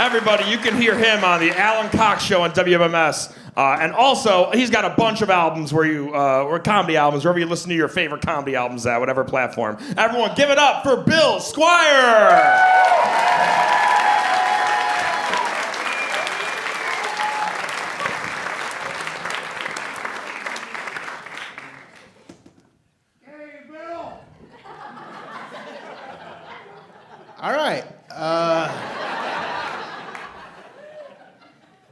everybody, you can hear him on the Alan Cox Show on WMMS. And also, he's got a bunch of albums or comedy albums, wherever you listen to your favorite comedy albums at, whatever platform. Everyone, give it up for Bill Squire! All right.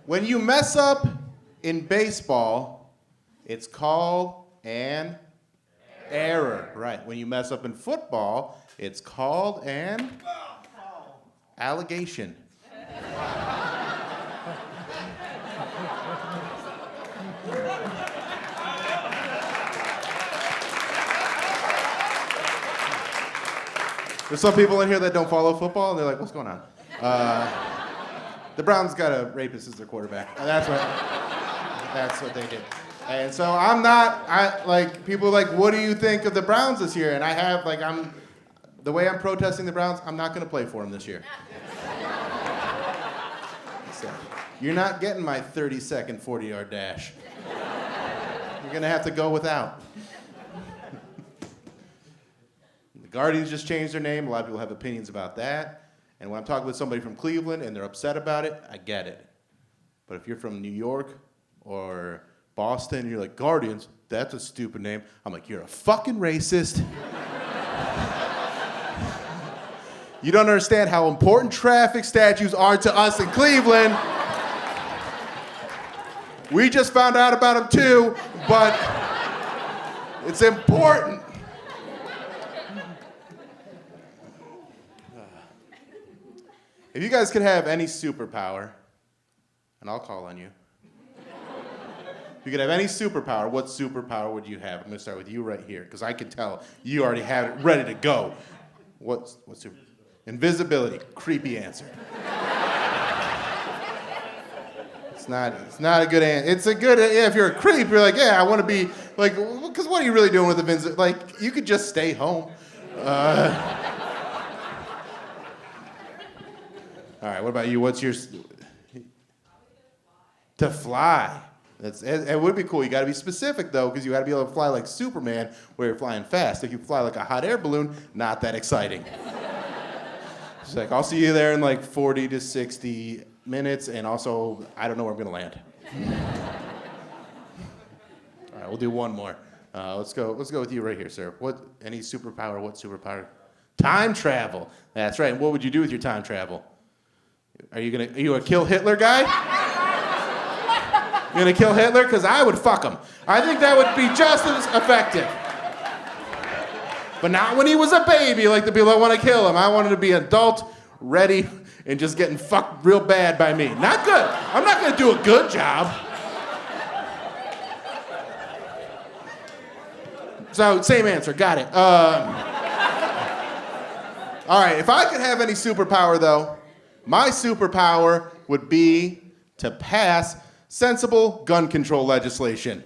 When you mess up in baseball, it's called an error. Right. When you mess up in football, it's called an allegation. There's some people in here that don't follow football, and they're like, what's going on? The Browns got a rapist as their quarterback. And that's what they did. And so people are like, what do you think of the Browns this year? And the way I'm protesting the Browns, I'm not gonna play for them this year. So, you're not getting my 30-second 40-yard dash. You're gonna have to go without. The Guardians just changed their name. A lot of people have opinions about that. And when I'm talking with somebody from Cleveland and they're upset about it, I get it. But if you're from New York or Boston and you're like, Guardians, that's a stupid name. I'm like, you're a fucking racist. You don't understand how important traffic statues are to us in Cleveland. We just found out about them too, but it's important. If you guys could have any superpower, and I'll call on you. If you could have any superpower, what superpower would you have? I'm gonna start with you right here, because I can tell you already have it ready to go. What's super? Invisibility. Creepy answer. It's not a good answer. It's a good, yeah, if you're a creep, you're like, yeah, I want to be, like, because what are you really doing with invisibility? Like, you could just stay home. All right, what about you? What's your... To fly. It would be cool. You got to be specific, though, because you got to be able to fly like Superman, where you're flying fast. If you fly like a hot air balloon, not that exciting. It's like, I'll see you there in like 40 to 60 minutes, and also, I don't know where I'm going to land. All right, we'll do one more. Let's go with you right here, sir. Any superpower? What superpower? Time travel. That's right. And what would you do with your time travel? Are you a kill Hitler guy? You gonna kill Hitler? Because I would fuck him. I think that would be just as effective. But not when he was a baby, like the people that want to kill him. I wanted to be adult, ready, and just getting fucked real bad by me. Not good. I'm not gonna do a good job. So, same answer, got it. All right, if I could have any superpower, though, my superpower would be to pass sensible gun control legislation.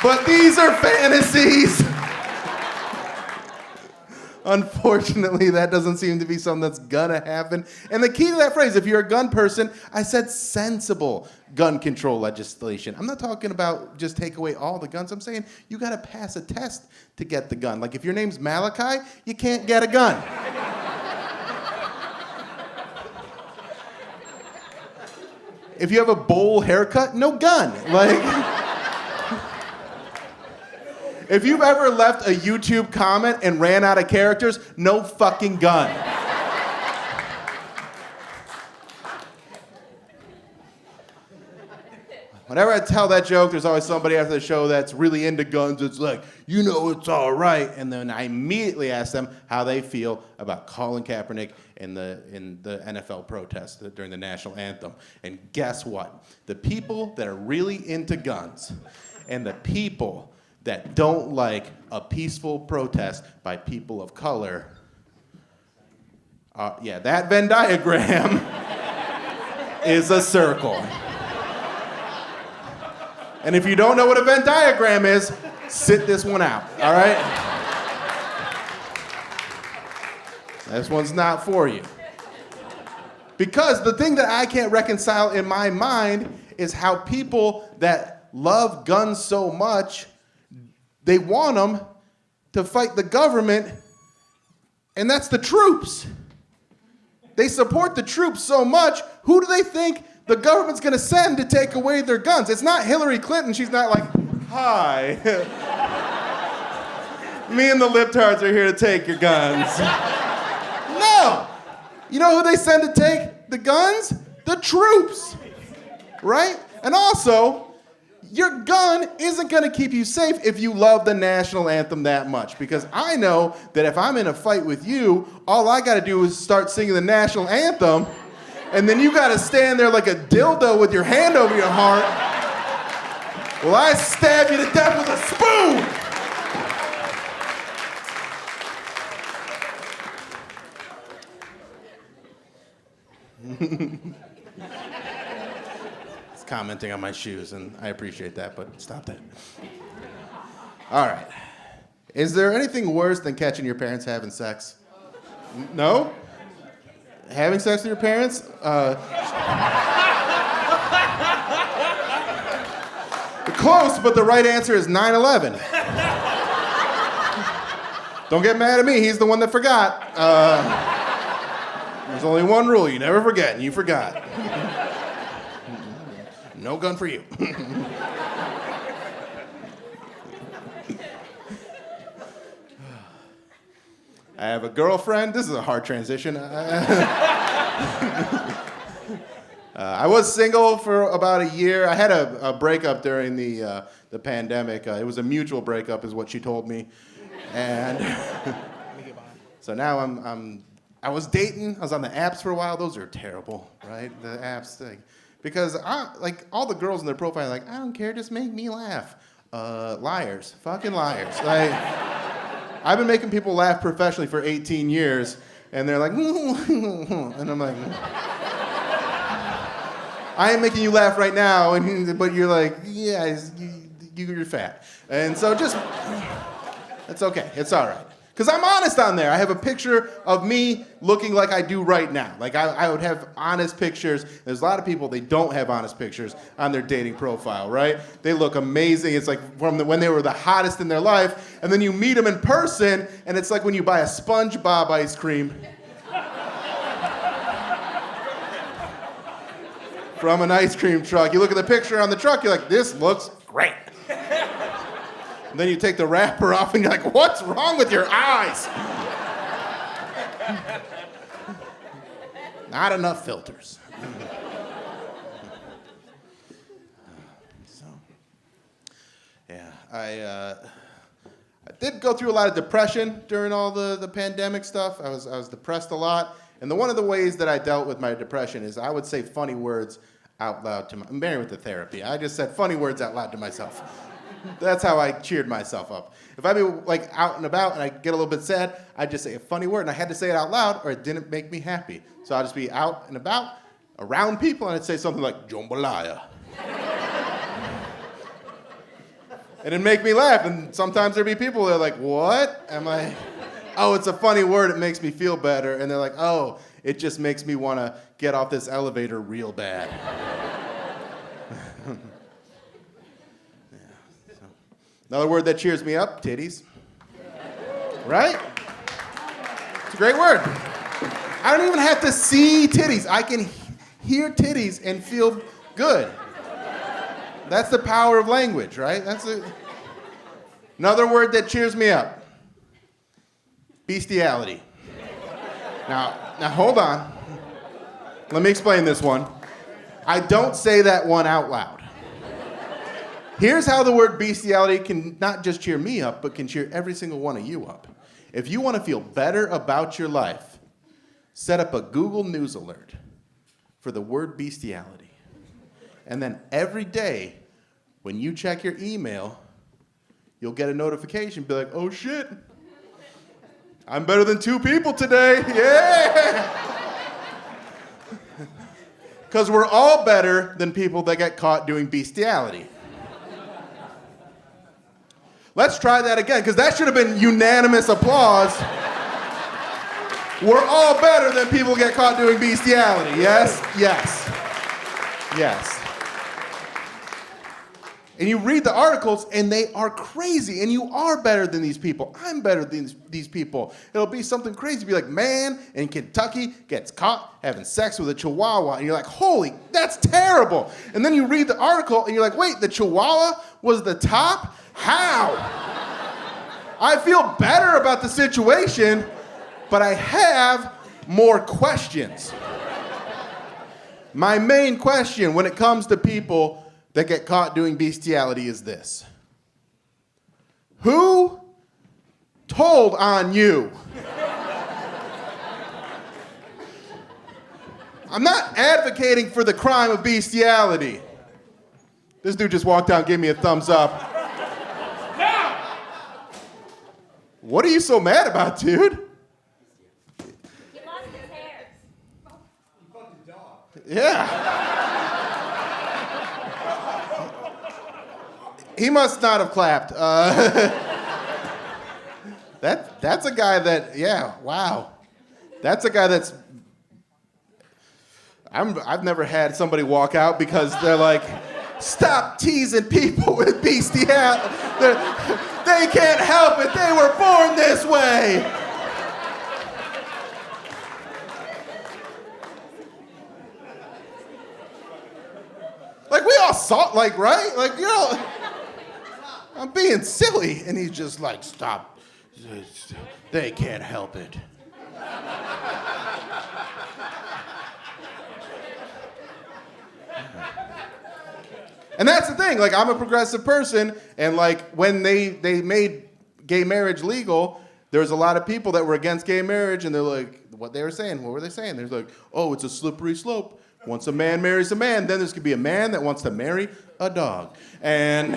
But these are fantasies. Unfortunately, that doesn't seem to be something that's gonna happen. And the key to that phrase, if you're a gun person, I said sensible gun control legislation. I'm not talking about just take away all the guns. I'm saying you gotta pass a test to get the gun. Like if your name's Malachi, you can't get a gun. If you have a bowl haircut, no gun. Like, if you've ever left a YouTube comment and ran out of characters, no fucking gun. Whenever I tell that joke, there's always somebody after the show that's really into guns. It's like, you know, it's all right. And then I immediately ask them how they feel about Colin Kaepernick in the NFL protest during the national anthem. And guess what? The people that are really into guns and the people that don't like a peaceful protest by people of color, that Venn diagram is a circle. And if you don't know what a Venn diagram is, sit this one out, all right? This one's not for you. Because the thing that I can't reconcile in my mind is how people that love guns so much, they want them to fight the government, and that's the troops. They support the troops so much, who do they think the government's gonna send to take away their guns? It's not Hillary Clinton. She's not like, hi. Me and the libtards are here to take your guns. No. You know who they send to take the guns? The troops. Right? And also, your gun isn't gonna keep you safe if you love the national anthem that much. Because I know that if I'm in a fight with you, all I gotta do is start singing the national anthem, and then you gotta stand there like a dildo with your hand over your heart while I stab you to death with a spoon. It's commenting on my shoes, and I appreciate that, but stop that. All right. Is there anything worse than catching your parents having sex? No? Having sex with your parents? Close, but the right answer is 9/11. Don't get mad at me. He's the one that forgot. There's only one rule. You never forget, and you forgot. No gun for you. I have a girlfriend. This is a hard transition. I was single for about a year. I had a breakup during the pandemic. It was a mutual breakup, is what she told me. And so now I was dating. I was on the apps for a while. Those are terrible, right? The apps thing. Because all the girls in their profile are like, I don't care, just make me laugh. Liars, fucking liars. Like, I've been making people laugh professionally for 18 years, and they're like, and I'm like, I ain't making you laugh right now, but you're like, yeah, you're fat. And so just, it's okay, it's all right. Because I'm honest on there. I have a picture of me looking like I do right now. Like, I would have honest pictures. There's a lot of people, they don't have honest pictures on their dating profile, right? They look amazing. It's like from when they were the hottest in their life, and then you meet them in person, and it's like when you buy a SpongeBob ice cream from an ice cream truck. You look at the picture on the truck, you're like, this looks great. And then you take the wrapper off and you're like, what's wrong with your eyes? Not enough filters. So, yeah, I did go through a lot of depression during all the pandemic stuff. I was depressed a lot. And one of the ways that I dealt with my depression is I would say funny words out loud to I'm married with the therapy. I just said funny words out loud to myself. That's how I cheered myself up. If I'd be like out and about and I get a little bit sad, I'd just say a funny word and I had to say it out loud or it didn't make me happy. So I'd just be out and about around people and I'd say something like jambalaya. And it'd make me laugh. And sometimes there'd be people that are like, what? I'm like, oh, it's a funny word. It makes me feel better. And they're like, oh, it just makes me want to get off this elevator real bad. Another word that cheers me up, titties. Right? It's a great word. I don't even have to see titties. I can hear titties and feel good. That's the power of language, right? Another word that cheers me up. Bestiality. Now hold on. Let me explain this one. I don't say that one out loud. Here's how the word bestiality can not just cheer me up, but can cheer every single one of you up. If you want to feel better about your life, set up a Google News alert for the word bestiality. And then every day, when you check your email, you'll get a notification, be like, oh shit, I'm better than 2 people today, yeah! Because we're all better than people that get caught doing bestiality. Let's try that again, because that should have been unanimous applause. We're all better than people who get caught doing bestiality. Yes, yes, yes. And you read the articles, and they are crazy, and you are better than these people. I'm better than these people. It'll be something crazy. Be like, man in Kentucky gets caught having sex with a chihuahua, and you're like, holy, that's terrible. And then you read the article, and you're like, wait, the chihuahua was the top? How? I feel better about the situation, but I have more questions. My main question when it comes to people that get caught doing bestiality is this. Who told on you? I'm not advocating for the crime of bestiality. This dude just walked out and gave me a thumbs up. What are you so mad about, dude? He lost his hair. You fucked a dog. Yeah. He must not have clapped. That's a guy that, yeah, wow. That's a guy that's, I've never had somebody walk out because they're like, stop teasing people with bestiality. They can't help it. They were born this way. Like, we all saw, like, right? Like, you know, I'm being silly. And he's just like, stop. They can't help it. And that's the thing. Like, I'm a progressive person. And, like, when they made gay marriage legal, there was a lot of people that were against gay marriage. And they're like, what they were saying, what were they saying? They're like, oh, it's a slippery slope. Once a man marries a man, then there's going to be a man that wants to marry a dog. And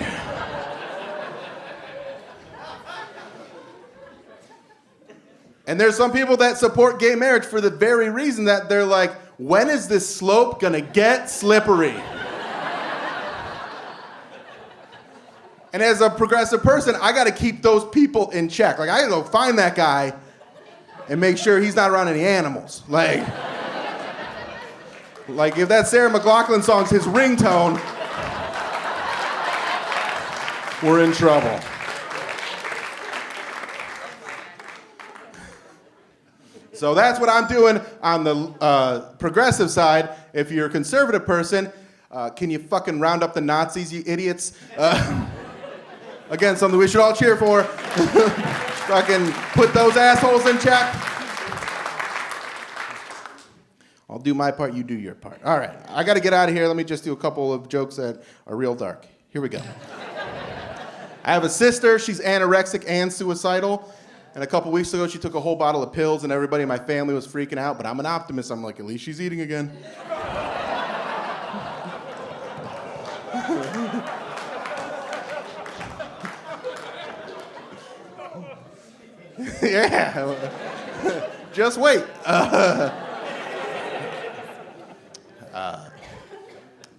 there's some people that support gay marriage for the very reason that they're like, when is this slope going to get slippery? And as a progressive person, I got to keep those people in check. Like, I got to go find that guy and make sure he's not around any animals. Like if that Sarah McLachlan song's his ringtone, we're in trouble. So that's what I'm doing on the progressive side. If you're a conservative person, can you fucking round up the Nazis, you idiots? Again, something we should all cheer for. Fucking put those assholes in check. I'll do my part, you do your part. All right, I gotta get out of here. Let me just do a couple of jokes that are real dark. Here we go. I have a sister, she's anorexic and suicidal. And a couple weeks ago, she took a whole bottle of pills and everybody in my family was freaking out, but I'm an optimist. I'm like, at least she's eating again. Yeah, just wait.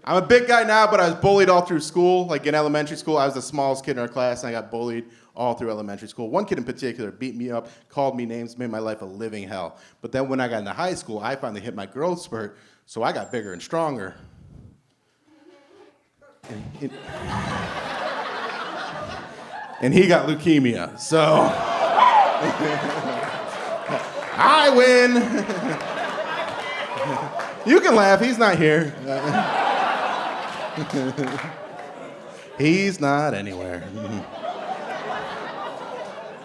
I'm a big guy now, but I was bullied all through school. Like in elementary school, I was the smallest kid in our class, and I got bullied all through elementary school. One kid in particular beat me up, called me names, made my life a living hell. But then when I got into high school, I finally hit my growth spurt, so I got bigger and stronger. And he got leukemia, so I win. You can laugh, he's not here. He's not anywhere.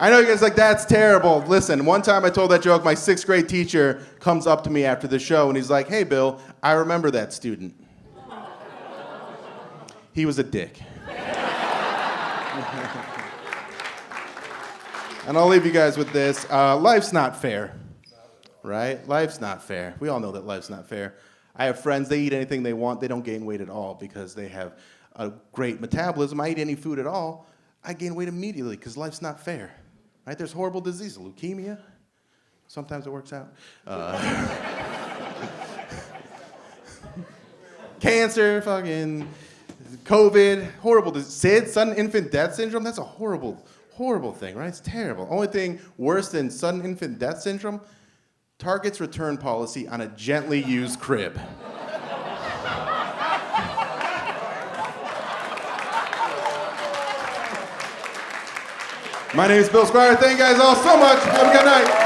I know you guys are like, that's terrible. Listen, one time I told that joke, my 6th grade teacher comes up to me after the show and he's like, hey, Bill, I remember that student. He was a dick. And I'll leave you guys with this. Life's not fair, right? Life's not fair. We all know that life's not fair. I have friends, they eat anything they want. They don't gain weight at all because they have a great metabolism. I eat any food at all, I gain weight immediately because life's not fair, right? There's horrible diseases, leukemia. Sometimes it works out. Cancer, fucking COVID, horrible disease. SID, sudden infant death syndrome, that's a horrible, horrible thing, right? It's terrible. Only thing worse than sudden infant death syndrome, Target's return policy on a gently used crib. My name is Bill Squire. Thank you guys all so much. Have a good night.